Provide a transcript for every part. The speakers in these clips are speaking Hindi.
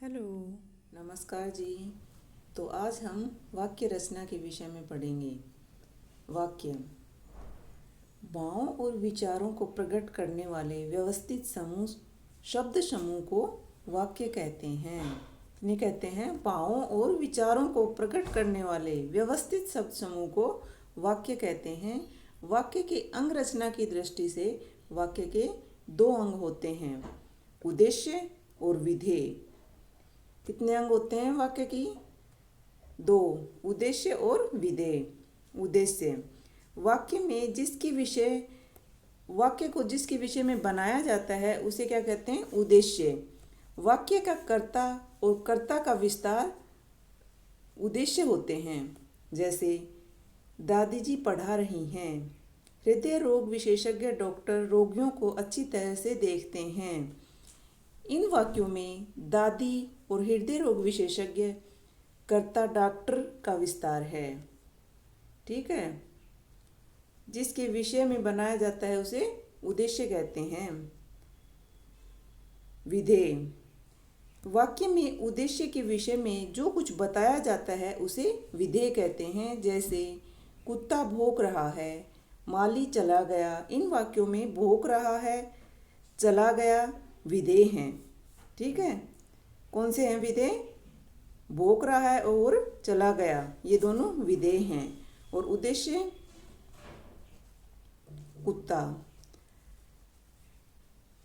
हेलो। नमस्कार जी। तो आज हम वाक्य रचना के विषय में पढ़ेंगे। वाक्य भावों और विचारों को प्रकट करने वाले व्यवस्थित समूह शब्द समूह को वाक्य कहते हैं। इन्हें कहते हैं भावों और विचारों को प्रकट करने वाले व्यवस्थित शब्द समूह को वाक्य कहते हैं। वाक्य की अंग रचना की दृष्टि से वाक्य के दो अंग होते हैं, उद्देश्य और विधेय। कितने अंग होते हैं वाक्य की? दो, उद्देश्य और विधेय। उद्देश्य वाक्य को जिसके विषय में बनाया जाता है उसे क्या कहते हैं? उद्देश्य। वाक्य का कर्ता और कर्ता का विस्तार उद्देश्य होते हैं। जैसे दादी जी पढ़ा रही हैं। हृदय रोग विशेषज्ञ डॉक्टर रोगियों को अच्छी तरह से देखते हैं। इन वाक्यों में दादी और हृदय रोग विशेषज्ञ कर्ता डॉक्टर का विस्तार है। ठीक है। जिसके विषय में बनाया जाता है उसे उद्देश्य कहते हैं। विधेय वाक्य में उद्देश्य के विषय में जो कुछ बताया जाता है उसे विधेय कहते हैं। जैसे कुत्ता भौंक रहा है, माली चला गया। इन वाक्यों में भौंक रहा है, चला गया विधेय हैं। ठीक है। कौन से हैं विधेय? भौंक रहा है और चला गया, ये दोनों विधेय हैं। और उद्देश्य कुत्ता।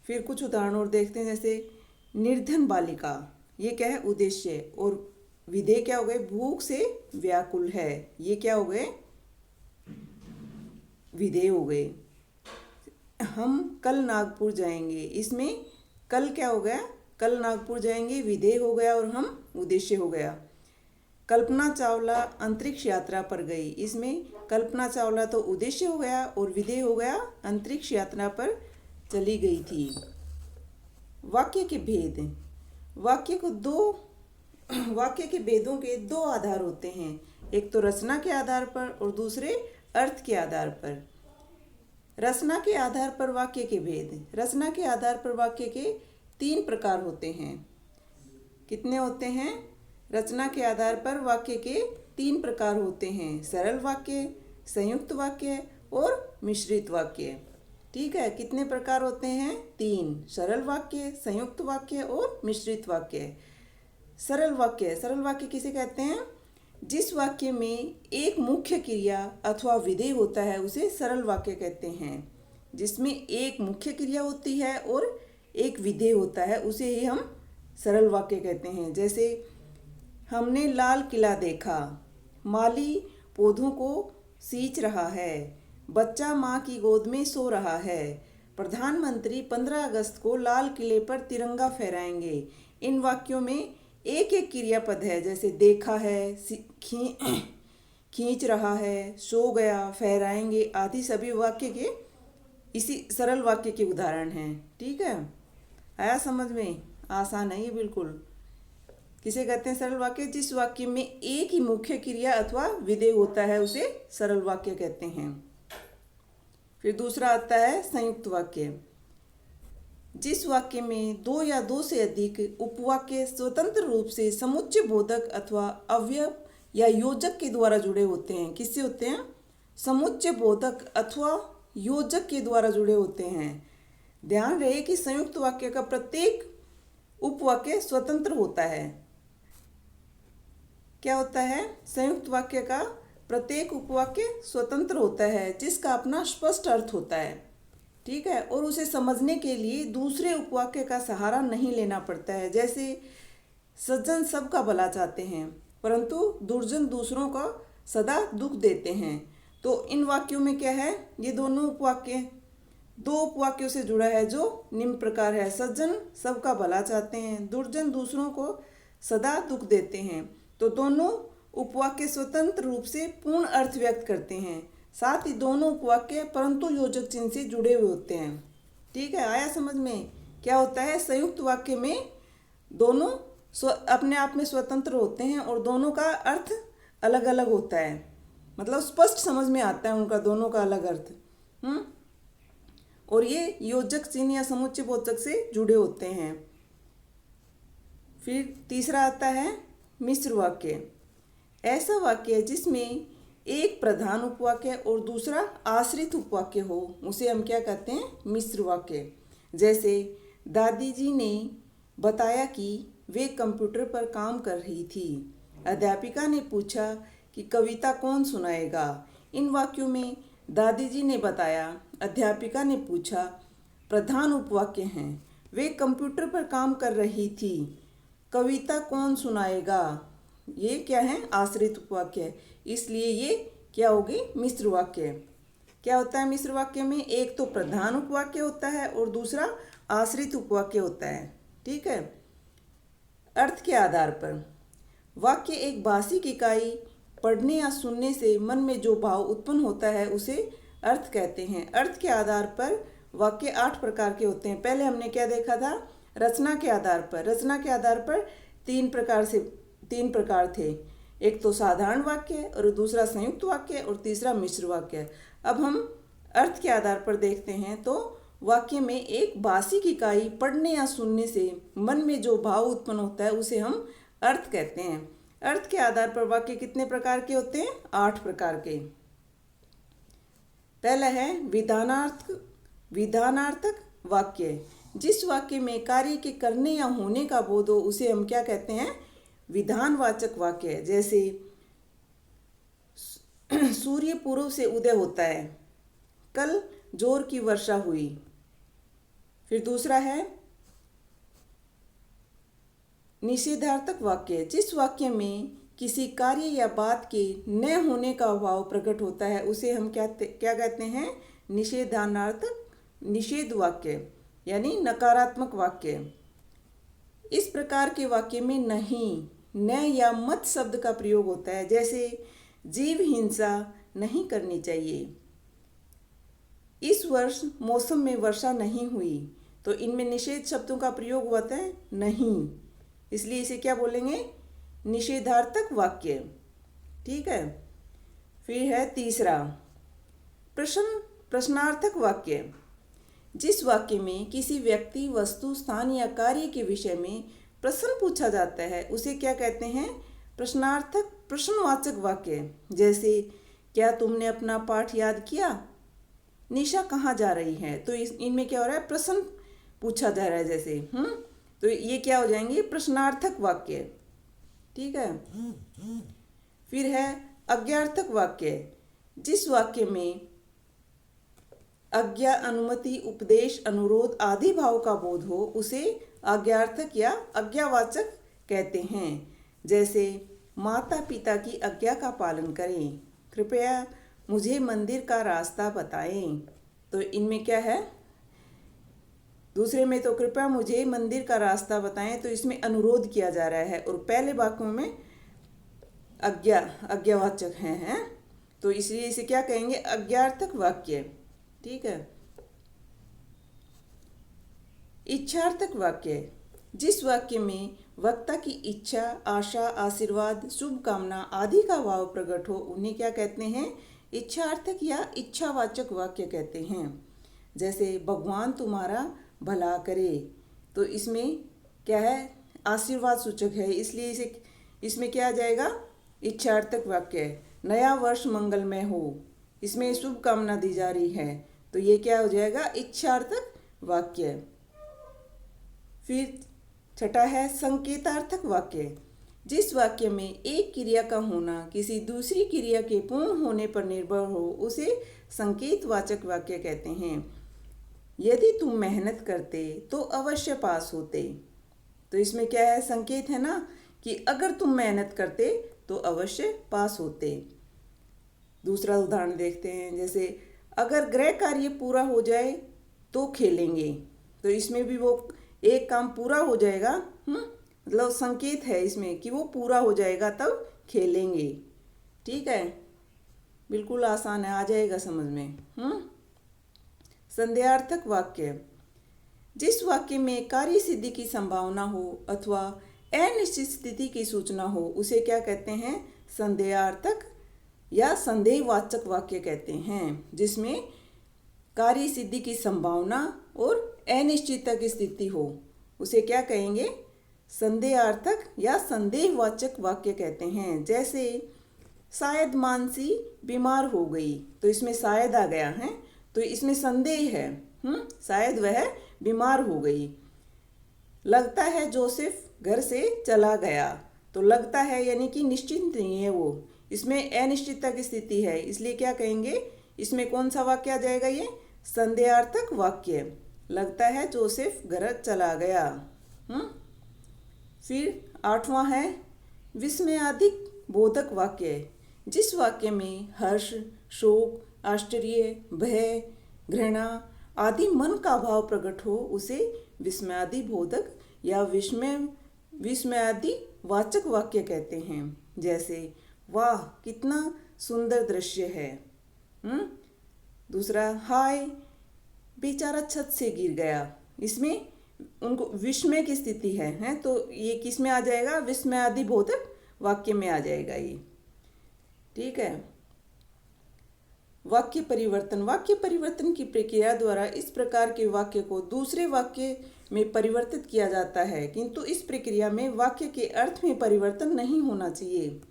फिर कुछ उदाहरण और देखते हैं। जैसे निर्धन बालिका, ये क्या है? उद्देश्य। और विधेय क्या हो गए? भूख से व्याकुल है, ये क्या हो गए? विधेय हो गए। हम कल नागपुर जाएंगे, इसमें कल क्या हो गया? कल नागपुर जाएंगे विधेय हो गया और हम उद्देश्य हो गया। कल्पना चावला अंतरिक्ष यात्रा पर गई, इसमें कल्पना चावला तो उद्देश्य हो गया और विधेय हो गया अंतरिक्ष यात्रा पर चली गई थी। वाक्य के भेद वाक्य के भेदों के दो आधार होते हैं, एक तो रचना के आधार पर और दूसरे अर्थ के आधार पर। रचना के आधार पर वाक्य के भेद। रचना के आधार पर वाक्य के तीन प्रकार होते हैं। कितने होते हैं? रचना के आधार पर वाक्य के तीन प्रकार होते हैं, सरल वाक्य, संयुक्त वाक्य और मिश्रित वाक्य। ठीक है। कितने प्रकार होते हैं? तीन, सरल वाक्य, संयुक्त वाक्य और मिश्रित वाक्य। सरल वाक्य किसे कहते हैं? जिस वाक्य में एक मुख्य क्रिया अथवा विधेय होता है उसे सरल वाक्य कहते हैं। जिसमें एक मुख्य क्रिया होती है और एक विधेय होता है उसे ही हम सरल वाक्य कहते हैं। जैसे हमने लाल किला देखा, माली पौधों को सींच रहा है, बच्चा माँ की गोद में सो रहा है, प्रधानमंत्री 15 अगस्त को लाल किले पर तिरंगा फहराएंगे। इन वाक्यों में एक एक क्रियापद है। जैसे देखा है, खींच रहा है, सो गया, फहराएंगे आदि सभी वाक्य के इसी सरल वाक्य के उदाहरण हैं। ठीक है। आया समझ में? आसान है ये बिल्कुल। किसे कहते हैं सरल वाक्य? जिस वाक्य में एक ही मुख्य क्रिया अथवा विधेय होता है उसे सरल वाक्य कहते हैं। फिर दूसरा आता है संयुक्त वाक्य। जिस वाक्य में दो या दो से अधिक उपवाक्य स्वतंत्र रूप से समुच्चय बोधक अथवा अवयव या योजक के द्वारा जुड़े होते हैं। किससे होते हैं? समुच्चय बोधक अथवा योजक के द्वारा जुड़े होते हैं। ध्यान रहे कि संयुक्त वाक्य का प्रत्येक उपवाक्य स्वतंत्र होता है। क्या होता है? संयुक्त वाक्य का प्रत्येक उपवाक्य स्वतंत्र होता है जिसका अपना स्पष्ट अर्थ होता है। ठीक है। और उसे समझने के लिए दूसरे उपवाक्य का सहारा नहीं लेना पड़ता है। जैसे सज्जन सबका भला चाहते हैं परंतु दुर्जन दूसरों का सदा दुख देते हैं। तो इन वाक्यों में क्या है? ये दोनों उपवाक्य दो उपवाक्यों से जुड़ा है जो निम्न प्रकार है। सज्जन सबका भला चाहते हैं, दुर्जन दूसरों को सदा दुख देते हैं। तो दोनों उपवाक्य स्वतंत्र रूप से पूर्ण अर्थ व्यक्त करते हैं। साथ ही दोनों उपवाक्य परंतु योजक चिन्ह से जुड़े हुए होते हैं। ठीक है। आया समझ में? क्या होता है? संयुक्त वाक्य में दोनों अपने आप में स्वतंत्र होते हैं और दोनों का अर्थ अलग अलग होता है। मतलब स्पष्ट समझ में आता है उनका दोनों का अलग अर्थ। और ये योजक चिन्ह या समुच्चय बोधक से जुड़े होते हैं। फिर तीसरा आता है मिश्र वाक्य। ऐसा वाक्य जिसमें एक प्रधान उपवाक्य और दूसरा आश्रित उपवाक्य हो उसे हम क्या कहते हैं? मिश्र वाक्य। जैसे दादी जी ने बताया कि वे कंप्यूटर पर काम कर रही थी। अध्यापिका ने पूछा कि कविता कौन सुनाएगा। इन वाक्यों में दादी जी ने बताया, अध्यापिका ने पूछा प्रधान उपवाक्य हैं। वे कंप्यूटर पर काम कर रही थी, कविता कौन सुनाएगा, ये क्या है? आश्रित उपवाक्य। इसलिए ये क्या होगी? मिश्र वाक्य। क्या होता है मिश्र वाक्य में? एक तो प्रधान उपवाक्य होता है और दूसरा आश्रित उपवाक्य होता है। ठीक है। अर्थ के आधार पर वाक्य एक भाषिक इकाई पढ़ने या सुनने से मन में जो भाव उत्पन्न होता है उसे अर्थ कहते हैं। अर्थ के आधार पर वाक्य 8 प्रकार के होते हैं। पहले हमने क्या देखा था? रचना के आधार पर। रचना के आधार पर 3 प्रकार थे। एक तो साधारण वाक्य और दूसरा संयुक्त वाक्य और तीसरा मिश्र वाक्य। अब हम अर्थ के आधार पर देखते हैं तो वाक्य में एक भाषिक इकाई पढ़ने या सुनने से मन में जो भाव उत्पन्न होता है उसे हम अर्थ कहते हैं। अर्थ के आधार पर वाक्य कितने प्रकार के होते हैं? 8 प्रकार के। पहला है विधानार्थक वाक्य। जिस वाक्य में कार्य के करने या होने का बोध हो उसे हम क्या कहते हैं? विधानवाचक वाक्य। जैसे सूर्य पूर्व से उदय होता है, कल जोर की वर्षा हुई। फिर दूसरा है निषेधार्थक वाक्य। जिस वाक्य में किसी कार्य या बात के न होने का भाव प्रकट होता है उसे हम क्या कहते हैं? निषेध वाक्य यानी नकारात्मक वाक्य। इस प्रकार के वाक्य में नहीं, न या मत शब्द का प्रयोग होता है। जैसे जीव हिंसा नहीं करनी चाहिए, इस वर्ष मौसम में वर्षा नहीं हुई, तो इनमें निषेध शब्दों का प्रयोग होता है नहीं, इसलिए इसे क्या बोलेंगे? निषेधार्थक वाक्य। ठीक है। फिर है तीसरा प्रश्नार्थक वाक्य। जिस वाक्य में किसी व्यक्ति, वस्तु, स्थान या कार्य के विषय में प्रश्न पूछा जाता है उसे क्या कहते हैं? प्रश्नवाचक वाक्य। जैसे क्या तुमने अपना पाठ याद किया? निशा कहाँ जा रही है? तो इनमें क्या हो रहा है? प्रश्न पूछा जा रहा है जैसे तो ये क्या हो जाएंगे? प्रश्नार्थक वाक्य। ठीक है। फिर है आज्ञार्थक वाक्य। जिस वाक्य में आज्ञा, अनुमति, उपदेश, अनुरोध आदि भाव का बोध हो उसे आज्ञार्थक या आज्ञावाचक कहते हैं। जैसे माता पिता की आज्ञा का पालन करें, कृपया मुझे मंदिर का रास्ता बताएं। तो इनमें क्या है? दूसरे में तो कृपया मुझे मंदिर का रास्ता बताएं, तो इसमें अनुरोध किया जा रहा है और पहले वाक्यों में आज्ञावाचक हैं। तो इसलिए इसे क्या कहेंगे? आज्ञार्थक वाक्य। ठीक है। इच्छार्थक वाक्य। जिस वाक्य में वक्ता की इच्छा, आशा, आशीर्वाद, शुभकामना आदि का भाव प्रकट हो उन्हें क्या कहते हैं? इच्छार्थक या इच्छावाचक वाक्य कहते हैं। जैसे भगवान तुम्हारा भला करे, तो इसमें क्या है? आशीर्वाद सूचक है, इसलिए इसमें क्या आ जाएगा? इच्छार्थक वाक्य। नया वर्ष मंगलमय हो, इसमें शुभकामना दी जा रही है, तो ये क्या हो जाएगा? इच्छार्थक वाक्य। फिर छठा है संकेतार्थक वाक्य। जिस वाक्य में एक क्रिया का होना किसी दूसरी क्रिया के पूर्ण होने पर निर्भर हो उसे संकेतवाचक वाक्य कहते हैं। यदि तुम मेहनत करते तो अवश्य पास होते, तो इसमें क्या है? संकेत है ना कि अगर तुम मेहनत करते तो अवश्य पास होते। दूसरा उदाहरण देखते हैं। जैसे अगर गृह कार्य पूरा हो जाए तो खेलेंगे, तो इसमें भी वो एक काम पूरा हो जाएगा, मतलब संकेत है इसमें कि वो पूरा हो जाएगा तब खेलेंगे। ठीक है, बिल्कुल आसान है, आ जाएगा समझ में। संदेहार्थक वाक्य। जिस वाक्य में कार्य सिद्धि की संभावना हो अथवा अनिश्चित स्थिति की सूचना हो उसे क्या कहते हैं? संदेहार्थक या संदेहवाचक वाक्य कहते हैं। जिसमें कार्य सिद्धि की संभावना और अनिश्चितता की स्थिति हो उसे क्या कहेंगे? संदेहार्थक या संदेहवाचक वाक्य कहते हैं। जैसे शायद मानसी बीमार हो गई, तो इसमें शायद आ गया है, तो इसमें संदेह है। शायद वह बीमार हो गई। लगता है जोसेफ घर से चला गया, तो लगता है यानी कि निश्चित नहीं है वो, इसमें अनिश्चितता की स्थिति है, इसलिए क्या कहेंगे, इसमें कौन सा वाक्य आ जाएगा, ये संदेहार्थक वाक्य। लगता है जोसेफ घर चला गया। फिर 8वां है विस्मयादिक बोधक वाक्य। जिस वाक्य में हर्ष, शोक, आश्चर्य, भय, घृणा आदि मन का भाव प्रकट हो उसे विस्मयादि बोधक या विस्मयादि वाचक वाक्य कहते हैं। जैसे वाह कितना सुंदर दृश्य है। दूसरा, हाय बेचारा छत से गिर गया, इसमें उनको विस्मय की स्थिति है, तो ये किस में आ जाएगा, विस्मयादि बोधक वाक्य में आ जाएगा ये। ठीक है। वाक्य परिवर्तन की प्रक्रिया द्वारा इस प्रकार के वाक्य को दूसरे वाक्य में परिवर्तित किया जाता है, किंतु इस प्रक्रिया में वाक्य के अर्थ में परिवर्तन नहीं होना चाहिए।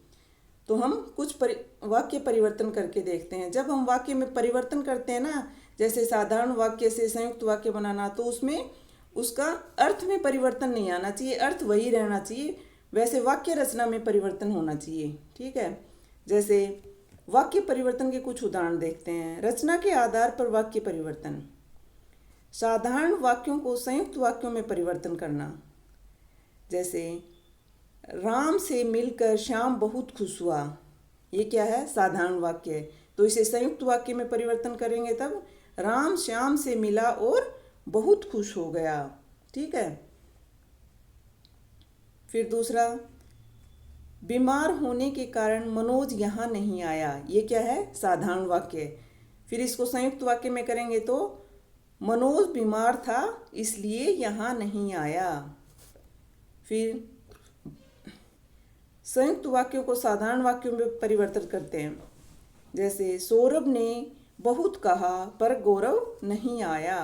तो हम कुछ वाक्य परिवर्तन करके देखते हैं। जब हम वाक्य में परिवर्तन करते हैं ना, जैसे साधारण वाक्य से संयुक्त वाक्य बनाना, तो उसमें उसका अर्थ में परिवर्तन नहीं आना चाहिए, अर्थ वही रहना चाहिए। वैसे वाक्य रचना में परिवर्तन होना चाहिए। ठीक है। जैसे वाक्य परिवर्तन के कुछ उदाहरण देखते हैं। रचना के आधार पर वाक्य परिवर्तन, साधारण वाक्यों को संयुक्त वाक्यों में परिवर्तन करना। जैसे राम से मिलकर श्याम बहुत खुश हुआ, ये क्या है, साधारण वाक्य है, तो इसे संयुक्त वाक्य में परिवर्तन करेंगे तब राम श्याम से मिला और बहुत खुश हो गया। ठीक है। फिर दूसरा, बीमार होने के कारण मनोज यहाँ नहीं आया, ये क्या है, साधारण वाक्य। फिर इसको संयुक्त वाक्य में करेंगे तो मनोज बीमार था इसलिए यहाँ नहीं आया। फिर संयुक्त वाक्यों को साधारण वाक्यों में परिवर्तित करते हैं। जैसे सौरभ ने बहुत कहा पर गौरव नहीं आया।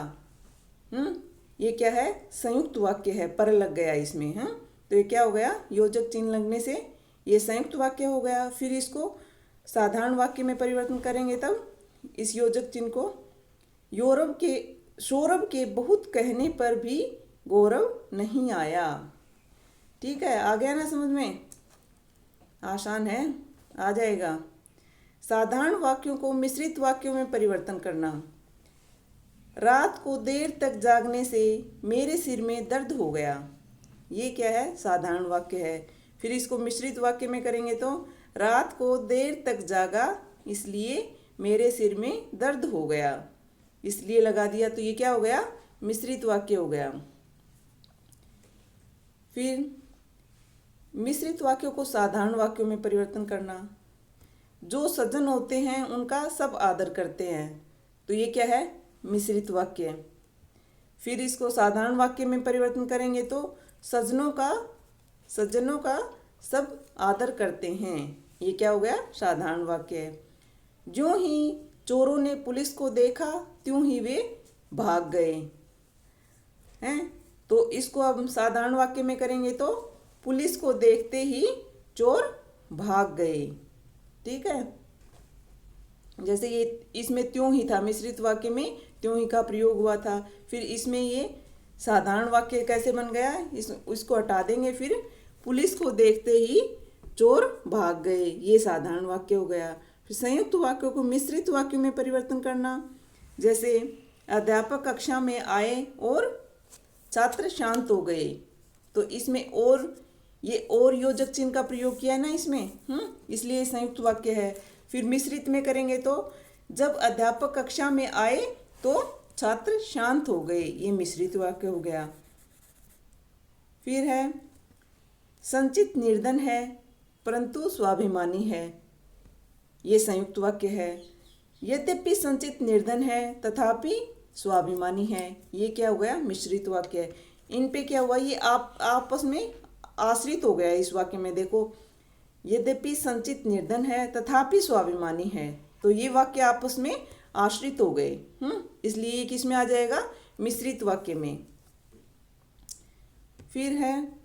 ये क्या है, संयुक्त वाक्य है, पर लग गया इसमें। तो ये क्या हो गया, योजक चिन्ह लगने से ये संयुक्त वाक्य हो गया। फिर इसको साधारण वाक्य में परिवर्तन करेंगे तब इस योजक चिन्ह को सौरभ के बहुत कहने पर भी गौरव नहीं आया। ठीक है, आ गया ना समझ में, आसान है, आ जाएगा। साधारण वाक्यों को मिश्रित वाक्यों में परिवर्तन करना। रात को देर तक जागने से मेरे सिर में दर्द हो गया, ये क्या है, साधारण वाक्य है। फिर इसको मिश्रित वाक्य में करेंगे तो रात को देर तक जागा इसलिए मेरे सिर में दर्द हो गया, इसलिए लगा दिया, तो ये क्या हो गया, मिश्रित वाक्य हो गया। फिर मिश्रित वाक्यों को साधारण वाक्यों में परिवर्तन करना। जो सज्जन होते हैं उनका सब आदर करते हैं, तो ये क्या है, मिश्रित वाक्य। फिर इसको साधारण वाक्य में परिवर्तन करेंगे तो सज्जनों का सब आदर करते हैं, ये क्या हो गया, साधारण वाक्य। ज्यों ही चोरों ने पुलिस को देखा त्यों ही वे भाग गए हैं, तो इसको अब साधारण वाक्य में करेंगे तो पुलिस को देखते ही चोर भाग गए। ठीक है। जैसे ये इसमें त्यों ही था, मिश्रित वाक्य में त्यों ही का प्रयोग हुआ था। फिर इसमें ये साधारण वाक्य कैसे बन गया, इसको हटा देंगे, फिर पुलिस को देखते ही चोर भाग गए, ये साधारण वाक्य हो गया। फिर संयुक्त वाक्यों को मिश्रित वाक्यों में परिवर्तन करना। जैसे अध्यापक कक्षा में आए और छात्र शांत हो गए, तो इसमें और योजक चिन्ह का प्रयोग किया है ना इसमें, इसलिए संयुक्त वाक्य है। फिर मिश्रित में करेंगे तो जब अध्यापक कक्षा में आए तो छात्र शांत हो गए, ये मिश्रित वाक्य हो गया। फिर है संचित निर्धन है परंतु स्वाभिमानी है, ये संयुक्त वाक्य है। यद्यपि संचित निर्धन है तथापि स्वाभिमानी है, ये क्या हो गया, मिश्रित वाक्य है। इन पे क्या हुआ, ये आपस में आश्रित हो गया इस वाक्य में। देखो, यद्यपि संचित निर्धन है तथापि स्वाभिमानी है, तो ये वाक्य आपस में आश्रित हो गए, इसलिए ये किस में आ जाएगा, मिश्रित वाक्य में। फिर है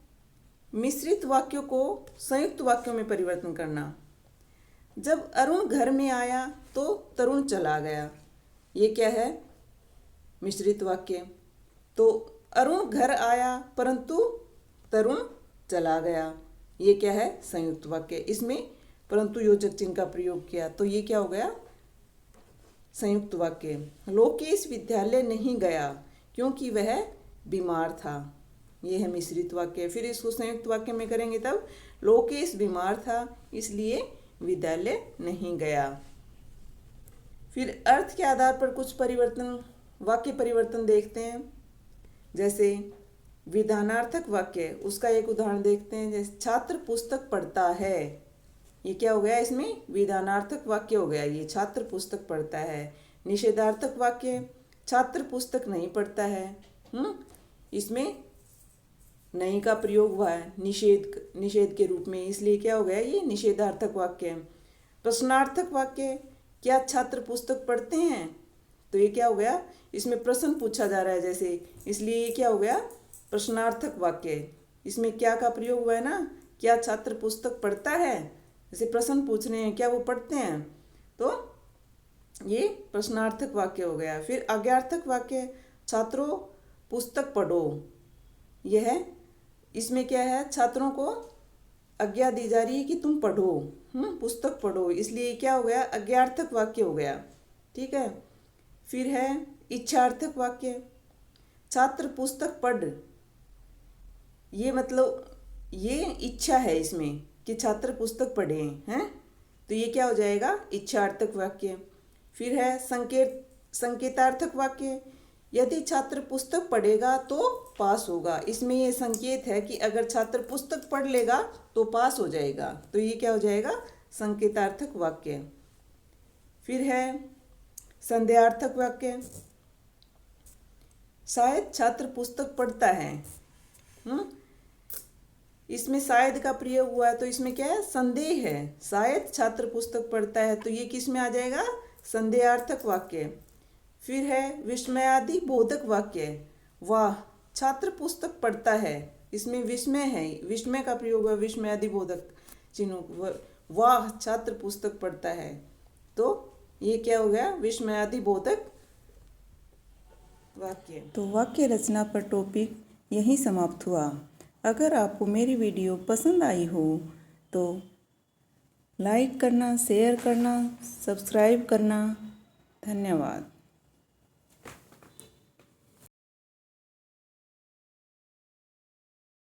मिश्रित वाक्यों को संयुक्त वाक्यों में परिवर्तन करना। जब अरुण घर में आया तो तरुण चला गया। ये क्या है? मिश्रित वाक्य। तो अरुण घर आया परंतु तरुण चला गया। ये क्या है? संयुक्त वाक्य। इसमें परंतु योजक चिन्ह का प्रयोग किया तो ये क्या हो गया? संयुक्त वाक्य। लोकेश विद्यालय नहीं गया क्योंकि वह बीमार था। ये है मिश्रित वाक्य। फिर इसको संयुक्त वाक्य में करेंगे तब लोकेश बीमार था इसलिए विद्यालय नहीं गया। फिर अर्थ के आधार पर कुछ परिवर्तन, वाक्य परिवर्तन देखते हैं। जैसे विधानार्थक वाक्य, उसका एक उदाहरण देखते हैं। जैसे छात्र पुस्तक पढ़ता है। ये क्या हो गया? इसमें विधानार्थक वाक्य हो गया। ये छात्र पुस्तक पढ़ता है। निषेधार्थक वाक्य, छात्र पुस्तक नहीं पढ़ता है। इसमें नहीं का प्रयोग हुआ है निषेध के रूप में, इसलिए क्या हो गया? ये निषेधार्थक वाक्य। प्रश्नार्थक वाक्य, क्या छात्र पुस्तक पढ़ते हैं? तो ये क्या हो गया? इसमें प्रश्न पूछा जा रहा है जैसे, इसलिए ये क्या हो गया? प्रश्नार्थक वाक्य। इसमें क्या का प्रयोग हुआ है ना, क्या छात्र पुस्तक पढ़ता है? जैसे प्रश्न पूछ रहे हैं, क्या वो पढ़ते हैं? तो ये प्रश्नार्थक वाक्य हो गया। फिर आज्ञार्थक वाक्य, छात्रों पुस्तक पढ़ो। यह है, इसमें क्या है? छात्रों को आज्ञा दी जा रही है कि तुम पढ़ो, पुस्तक पढ़ो, इसलिए क्या हो गया? आज्ञार्थक वाक्य हो गया। ठीक है। फिर है इच्छार्थक वाक्य, छात्र पुस्तक पढ़। ये मतलब ये इच्छा है इसमें कि छात्र पुस्तक पढ़ें, हैं? तो ये क्या हो जाएगा? इच्छार्थक वाक्य। फिर है संकेतार्थक वाक्य, यदि छात्र पुस्तक पढ़ेगा तो पास होगा। इसमें ये संकेत है कि अगर छात्र पुस्तक पढ़ लेगा तो पास हो जाएगा। तो ये क्या हो जाएगा? संकेतार्थक वाक्य। फिर है संदेहार्थक वाक्य, शायद छात्र पुस्तक पढ़ता है। इसमें शायद का प्रयोग हुआ है तो इसमें क्या है? संदेह है। शायद छात्र पुस्तक पढ़ता है तो ये किस में आ जाएगा? संदेहार्थक वाक्य। फिर है विस्मयादि बोधक वाक्य, वाह छात्र पुस्तक पढ़ता है। इसमें विस्मय है, विस्मय का प्रयोग हुआ, विस्मयादि बोधक चिन्ह, वाह छात्र पुस्तक पढ़ता है। तो ये क्या हो गया? विस्मयादि बोधक वाक्य। तो वाक्य रचना पर टॉपिक यहीं समाप्त हुआ। अगर आपको मेरी वीडियो पसंद आई हो तो लाइक करना, शेयर करना, सब्सक्राइब करना। धन्यवाद।